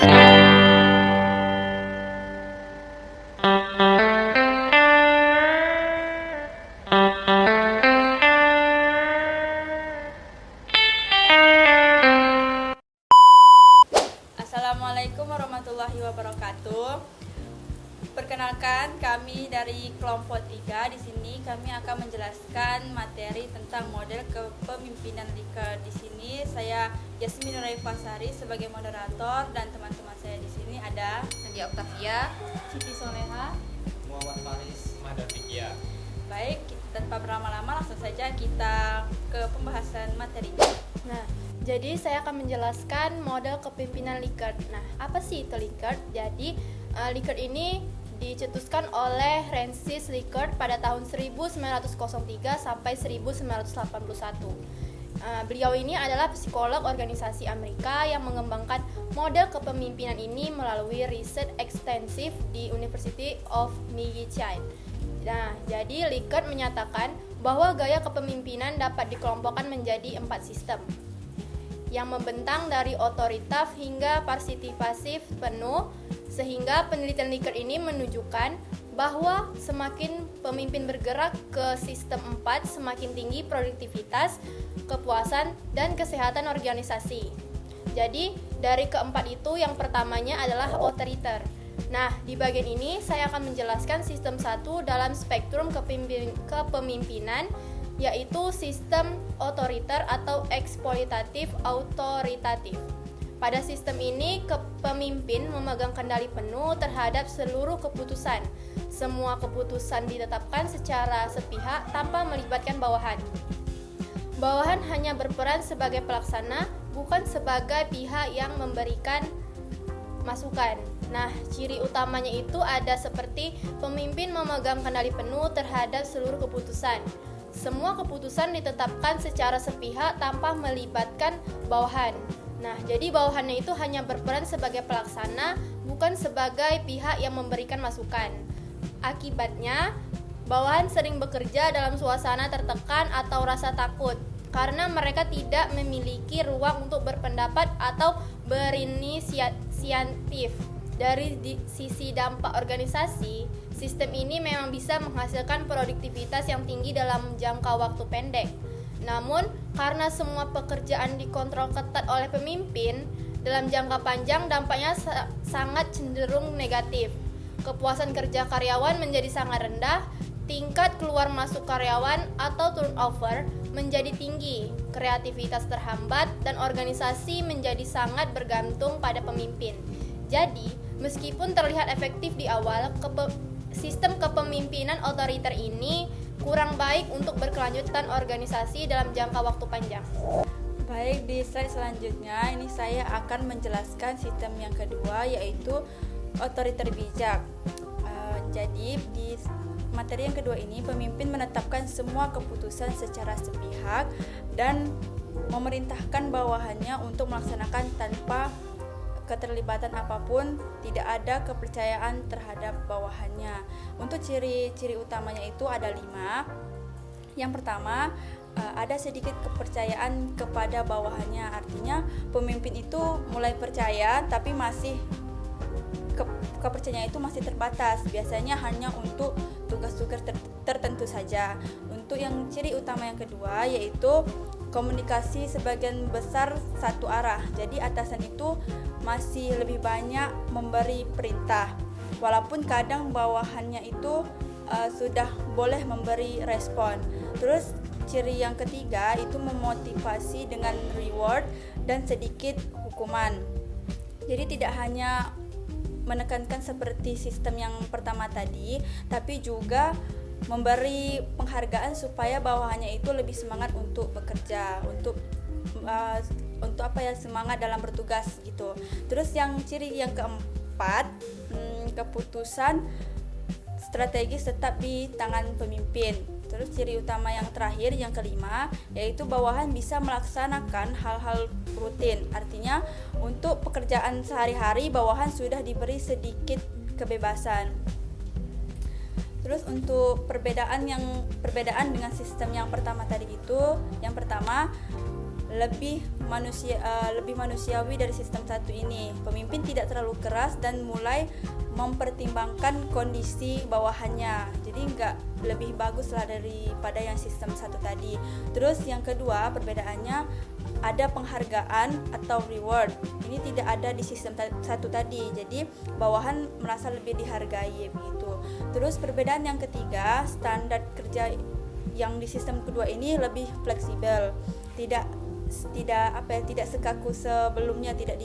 Assalamualaikum warahmatullahi wabarakatuh. Perkenalkan, kami dari kelompok 3. Di sini kami akan menjelaskan materi tentang model kepemimpinan Likert. Di sini saya Yasmin Nuraifasari sebagai moderator dan teman-teman saya di sini ada Nadia Octavia, Siti Soleha, Muhammad Faris, Madafikia. Baik, tanpa berlama-lama langsung saja kita ke pembahasan materinya. Nah, jadi saya akan menjelaskan model kepemimpinan Likert. Nah, apa sih itu Likert? Jadi, Likert ini dicetuskan oleh Francis Likert pada tahun 1903 sampai 1981. Beliau ini adalah psikolog organisasi Amerika yang mengembangkan model kepemimpinan ini melalui riset ekstensif di University of Michigan. Nah, jadi Likert menyatakan bahwa gaya kepemimpinan dapat dikelompokkan menjadi 4 sistem yang membentang dari otoritatif hingga partisipatif penuh, sehingga penelitian Likert ini menunjukkan bahwa semakin pemimpin bergerak ke sistem 4, semakin tinggi produktivitas, kepuasan, dan kesehatan organisasi. Jadi, dari keempat itu yang pertamanya adalah otoriter. Nah, di bagian ini saya akan menjelaskan sistem 1 dalam spektrum kepemimpinan, yaitu sistem otoriter atau eksploitatif autoritatif. Pada sistem ini, pemimpin memegang kendali penuh terhadap seluruh keputusan. Semua keputusan ditetapkan secara sepihak tanpa melibatkan bawahan. Bawahan hanya berperan sebagai pelaksana, bukan sebagai pihak yang memberikan masukan. Nah, ciri utamanya itu ada seperti pemimpin memegang kendali penuh terhadap seluruh keputusan. Semua keputusan ditetapkan secara sepihak tanpa melibatkan bawahan. Nah, jadi bawahannya itu hanya berperan sebagai pelaksana, bukan sebagai pihak yang memberikan masukan. Akibatnya, bawahan sering bekerja dalam suasana tertekan atau rasa takut, karena mereka tidak memiliki ruang untuk berpendapat atau berinisiatif. Dari sisi dampak organisasi, sistem ini memang bisa menghasilkan produktivitas yang tinggi dalam jangka waktu pendek. Namun, karena semua pekerjaan dikontrol ketat oleh pemimpin, dalam jangka panjang dampaknya sangat cenderung negatif. Kepuasan kerja karyawan menjadi sangat rendah, tingkat keluar masuk karyawan atau turnover menjadi tinggi, kreativitas terhambat, dan organisasi menjadi sangat bergantung pada pemimpin. Jadi, meskipun terlihat efektif di awal, sistem kepemimpinan otoriter ini kurang baik untuk berkelanjutan organisasi dalam jangka waktu panjang. Baik, di slide selanjutnya ini saya akan menjelaskan sistem yang kedua, yaitu otoriter bijak. Jadi di materi yang kedua ini, pemimpin menetapkan semua keputusan secara sepihak dan memerintahkan bawahannya untuk melaksanakan tanpa keterlibatan apapun, tidak ada kepercayaan terhadap bawahannya. Untuk ciri-ciri utamanya itu ada 5. Yang pertama, ada sedikit kepercayaan kepada bawahannya. Artinya pemimpin itu mulai percaya, tapi masih kepercayaan itu masih terbatas. Biasanya hanya untuk tugas-tugas tertentu saja. Untuk yang ciri utama yang kedua, yaitu komunikasi sebagian besar satu arah. Jadi atasan itu masih lebih banyak memberi perintah, walaupun kadang bawahannya itu sudah boleh memberi respon. Terus ciri yang ketiga itu memotivasi dengan reward dan sedikit hukuman. Jadi tidak hanya menekankan seperti sistem yang pertama tadi, tapi juga memberi penghargaan supaya bawahannya itu lebih semangat untuk bekerja, untuk semangat dalam bertugas gitu. Terus yang ciri yang keempat, keputusan strategis tetap di tangan pemimpin. Terus ciri utama yang terakhir, yang kelima, yaitu bawahan bisa melaksanakan hal-hal rutin. Artinya untuk pekerjaan sehari-hari bawahan sudah diberi sedikit kebebasan. Terus untuk perbedaan dengan sistem yang pertama tadi itu, yang pertama lebih manusiawi dari sistem satu ini. Pemimpin tidak terlalu keras dan mulai mempertimbangkan kondisi bawahannya. Jadi nggak lebih bagus lah daripada yang sistem satu tadi. Terus yang kedua, perbedaannya ada penghargaan atau reward. Ini tidak ada di sistem satu tadi. Jadi bawahan merasa lebih dihargai begitu. Terus perbedaan yang ketiga, standar kerja yang di sistem kedua ini lebih fleksibel. Tidak sekaku sebelumnya, tidak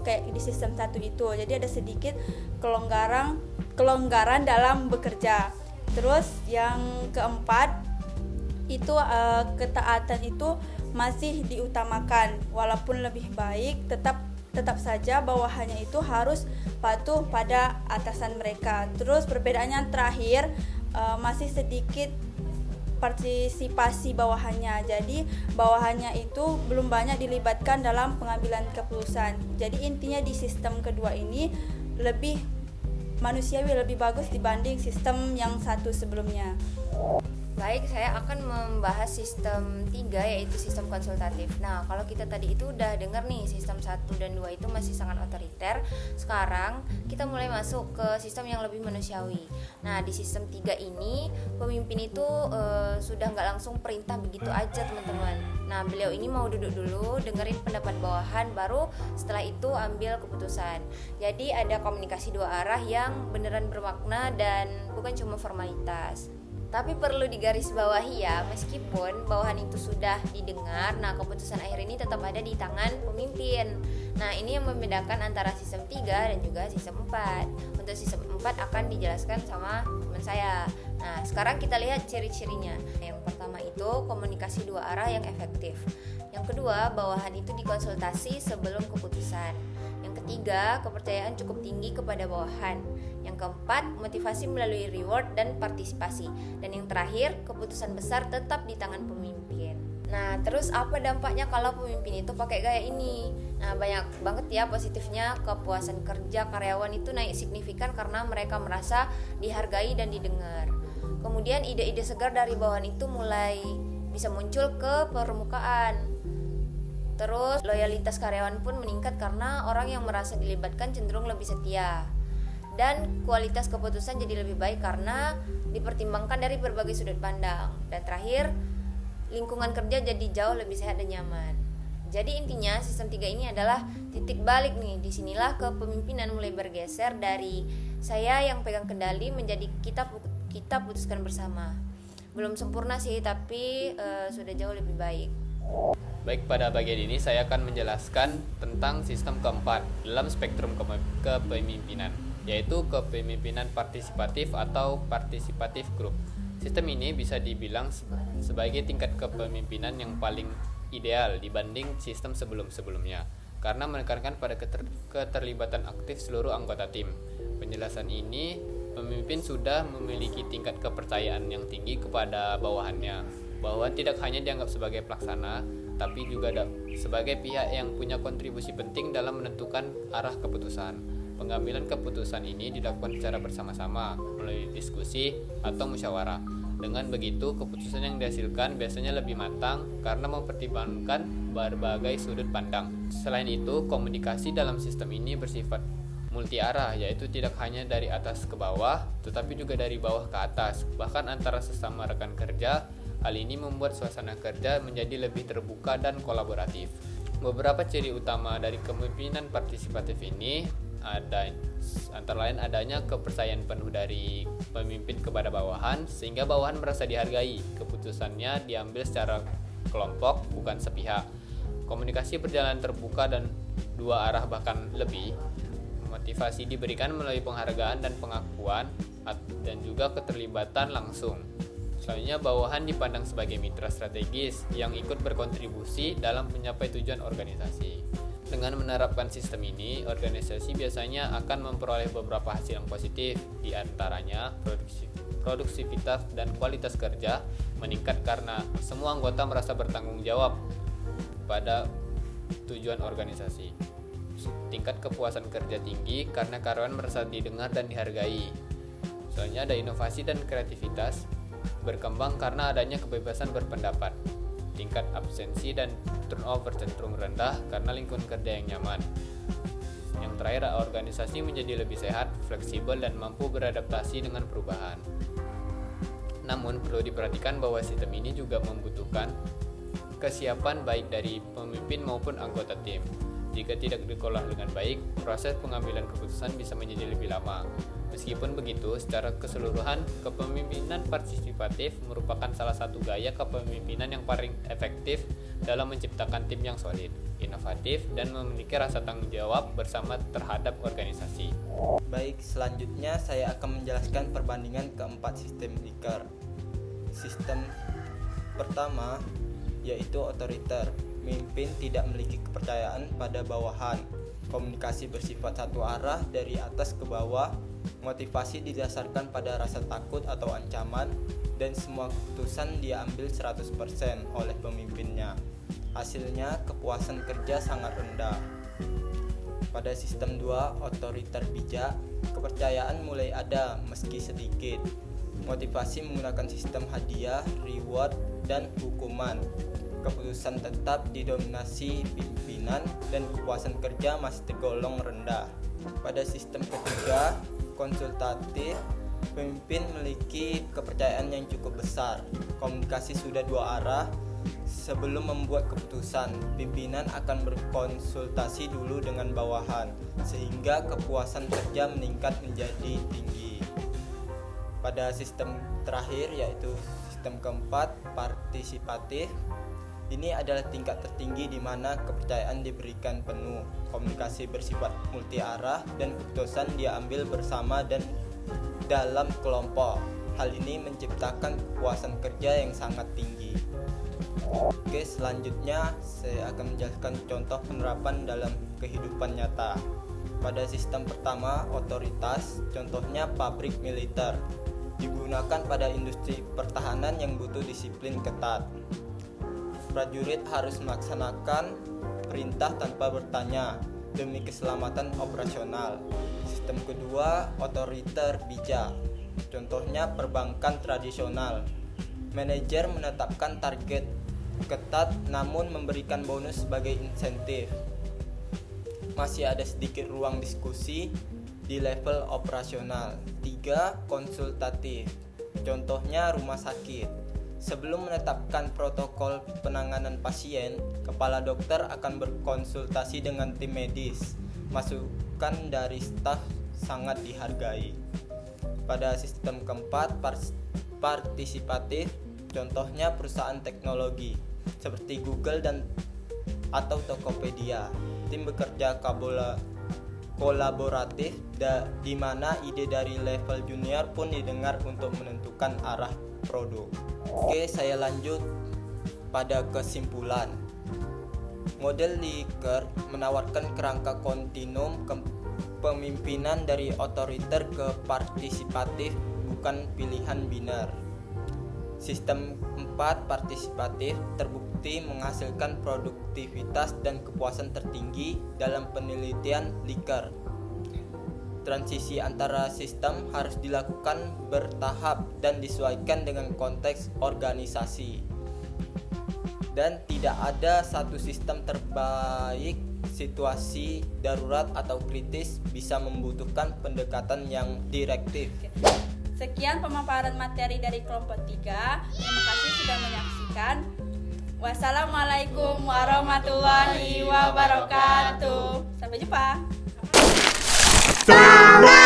kayak di sistem satu itu. Jadi ada sedikit kelonggaran dalam bekerja. Terus yang keempat itu ketaatan itu masih diutamakan, walaupun lebih baik tetap saja bawahannya itu harus patuh pada atasan mereka. Terus perbedaannya terakhir, masih sedikit partisipasi bawahannya. Jadi bawahannya itu belum banyak dilibatkan dalam pengambilan keputusan. Jadi intinya di sistem kedua ini lebih manusiawi, lebih bagus dibanding sistem yang satu sebelumnya. Baik, saya akan membahas sistem 3, yaitu sistem konsultatif. Nah, kalau kita tadi itu udah dengar nih, sistem 1 dan 2 itu masih sangat otoriter. Sekarang kita mulai masuk ke sistem yang lebih manusiawi. Nah, di sistem 3 ini pemimpin itu sudah nggak langsung perintah begitu aja, teman-teman. Nah, beliau ini mau duduk dulu, dengerin pendapat bawahan, baru setelah itu ambil keputusan. Jadi ada komunikasi dua arah yang beneran bermakna dan bukan cuma formalitas. Tapi perlu digarisbawahi ya, meskipun bawahan itu sudah didengar, nah keputusan akhir ini tetap ada di tangan pemimpin. Nah, ini yang membedakan antara sistem 3 dan juga sistem 4. Untuk sistem 4 akan dijelaskan sama teman saya. Nah, sekarang kita lihat ciri-cirinya. Yang pertama itu komunikasi dua arah yang efektif. Yang kedua, bawahan itu dikonsultasi sebelum keputusan. Yang ketiga, kepercayaan cukup tinggi kepada bawahan. Yang keempat, motivasi melalui reward dan partisipasi. Dan yang terakhir, keputusan besar tetap di tangan pemimpin. Nah, terus apa dampaknya kalau pemimpin itu pakai gaya ini? Nah, banyak banget ya positifnya. Kepuasan kerja karyawan itu naik signifikan karena mereka merasa dihargai dan didengar. Kemudian ide-ide segar dari bawahan itu mulai bisa muncul ke permukaan. Terus loyalitas karyawan pun meningkat karena orang yang merasa dilibatkan cenderung lebih setia. Dan kualitas keputusan jadi lebih baik karena dipertimbangkan dari berbagai sudut pandang. Dan terakhir, lingkungan kerja jadi jauh lebih sehat dan nyaman. Jadi intinya sistem 3 ini adalah titik balik nih. Disinilah kepemimpinan mulai bergeser dari saya yang pegang kendali menjadi kita putuskan bersama. Belum sempurna sih, tapi sudah jauh lebih baik. Baik, pada bagian ini saya akan menjelaskan tentang sistem keempat dalam spektrum kepemimpinan, yaitu kepemimpinan partisipatif atau participative group. Sistem ini bisa dibilang sebagai tingkat kepemimpinan yang paling ideal dibanding sistem sebelum-sebelumnya, karena menekankan pada keterlibatan aktif seluruh anggota tim. Penjelasan ini, pemimpin sudah memiliki tingkat kepercayaan yang tinggi kepada bawahannya, bahwa tidak hanya dianggap sebagai pelaksana, tapi juga sebagai pihak yang punya kontribusi penting dalam menentukan arah keputusan. Pengambilan keputusan ini dilakukan secara bersama-sama melalui diskusi atau musyawarah. Dengan begitu, keputusan yang dihasilkan biasanya lebih matang karena mempertimbangkan berbagai sudut pandang. Selain itu, komunikasi dalam sistem ini bersifat multi arah, yaitu tidak hanya dari atas ke bawah, tetapi juga dari bawah ke atas, bahkan antara sesama rekan kerja. Hal ini membuat suasana kerja menjadi lebih terbuka dan kolaboratif. Beberapa ciri utama dari kepemimpinan partisipatif ini antara lain adanya kepercayaan penuh dari pemimpin kepada bawahan, sehingga bawahan merasa dihargai. Keputusannya diambil secara kelompok, bukan sepihak. Komunikasi berjalan terbuka dan dua arah bahkan lebih. Motivasi diberikan melalui penghargaan dan pengakuan dan juga keterlibatan langsung. Selanjutnya, bawahan dipandang sebagai mitra strategis yang ikut berkontribusi dalam mencapai tujuan organisasi. Dengan menerapkan sistem ini, organisasi biasanya akan memperoleh beberapa hasil yang positif, di antaranya produktivitas dan kualitas kerja meningkat karena semua anggota merasa bertanggung jawab pada tujuan organisasi. Tingkat kepuasan kerja tinggi karena karyawan merasa didengar dan dihargai. Selanjutnya ada inovasi dan kreativitas berkembang karena adanya kebebasan berpendapat. Tingkat absensi dan turnover cenderung rendah karena lingkungan kerja yang nyaman. Yang terakhir, organisasi menjadi lebih sehat, fleksibel, dan mampu beradaptasi dengan perubahan. Namun, perlu diperhatikan bahwa sistem ini juga membutuhkan kesiapan baik dari pemimpin maupun anggota tim. Jika tidak dikelola dengan baik, proses pengambilan keputusan bisa menjadi lebih lama. Meskipun begitu, secara keseluruhan, kepemimpinan partisipatif merupakan salah satu gaya kepemimpinan yang paling efektif dalam menciptakan tim yang solid, inovatif, dan memiliki rasa tanggung jawab bersama terhadap organisasi. Baik, selanjutnya saya akan menjelaskan perbandingan keempat sistem Likert. Sistem pertama yaitu otoriter. Pemimpin tidak memiliki kepercayaan pada bawahan. Komunikasi bersifat satu arah dari atas ke bawah. Motivasi didasarkan pada rasa takut atau ancaman, dan semua keputusan diambil 100% oleh pemimpinnya. Hasilnya, kepuasan kerja sangat rendah. Pada sistem 2, otoriter bijak, kepercayaan mulai ada meski sedikit. Motivasi menggunakan sistem hadiah, reward, dan hukuman. Keputusan tetap didominasi pimpinan dan kepuasan kerja masih tergolong rendah. Pada sistem ketiga, konsultatif, pemimpin memiliki kepercayaan yang cukup besar. Komunikasi sudah dua arah. Sebelum membuat keputusan, pimpinan akan berkonsultasi dulu dengan bawahan, sehingga kepuasan kerja meningkat menjadi tinggi. Pada sistem terakhir, yaitu sistem keempat, partisipatif, ini adalah tingkat tertinggi di mana kepercayaan diberikan penuh, komunikasi bersifat multi arah, dan keputusan diambil bersama dan dalam kelompok. Hal ini menciptakan kepuasan kerja yang sangat tinggi. Oke, selanjutnya saya akan menjelaskan contoh penerapan dalam kehidupan nyata. Pada sistem pertama, otoritas, contohnya pabrik militer, digunakan pada industri pertahanan yang butuh disiplin ketat. Prajurit harus melaksanakan perintah tanpa bertanya demi keselamatan operasional. Sistem kedua, otoriter bijak. Contohnya perbankan tradisional. Manajer menetapkan target ketat namun memberikan bonus sebagai insentif. Masih ada sedikit ruang diskusi di level operasional. 3. Konsultatif. Contohnya rumah sakit. Sebelum menetapkan protokol penanganan pasien, kepala dokter akan berkonsultasi dengan tim medis. Masukan dari staf sangat dihargai. Pada sistem keempat, partisipatif, contohnya perusahaan teknologi seperti Google atau Tokopedia. Tim bekerja kolaboratif di mana ide dari level junior pun didengar untuk menentukan arah produk. Oke, saya lanjut pada kesimpulan. Model Likert menawarkan kerangka kontinum kepemimpinan dari otoriter ke partisipatif, bukan pilihan biner. Sistem 4 partisipatif terbukti menghasilkan produktivitas dan kepuasan tertinggi dalam penelitian Likert. Transisi antara sistem harus dilakukan bertahap dan disesuaikan dengan konteks organisasi. Dan tidak ada satu sistem terbaik. Situasi darurat atau kritis bisa membutuhkan pendekatan yang direktif. Sekian pemaparan materi dari kelompok 3. Terima kasih sudah menyaksikan. Wassalamualaikum warahmatullahi wabarakatuh. Sampai jumpa. Selamat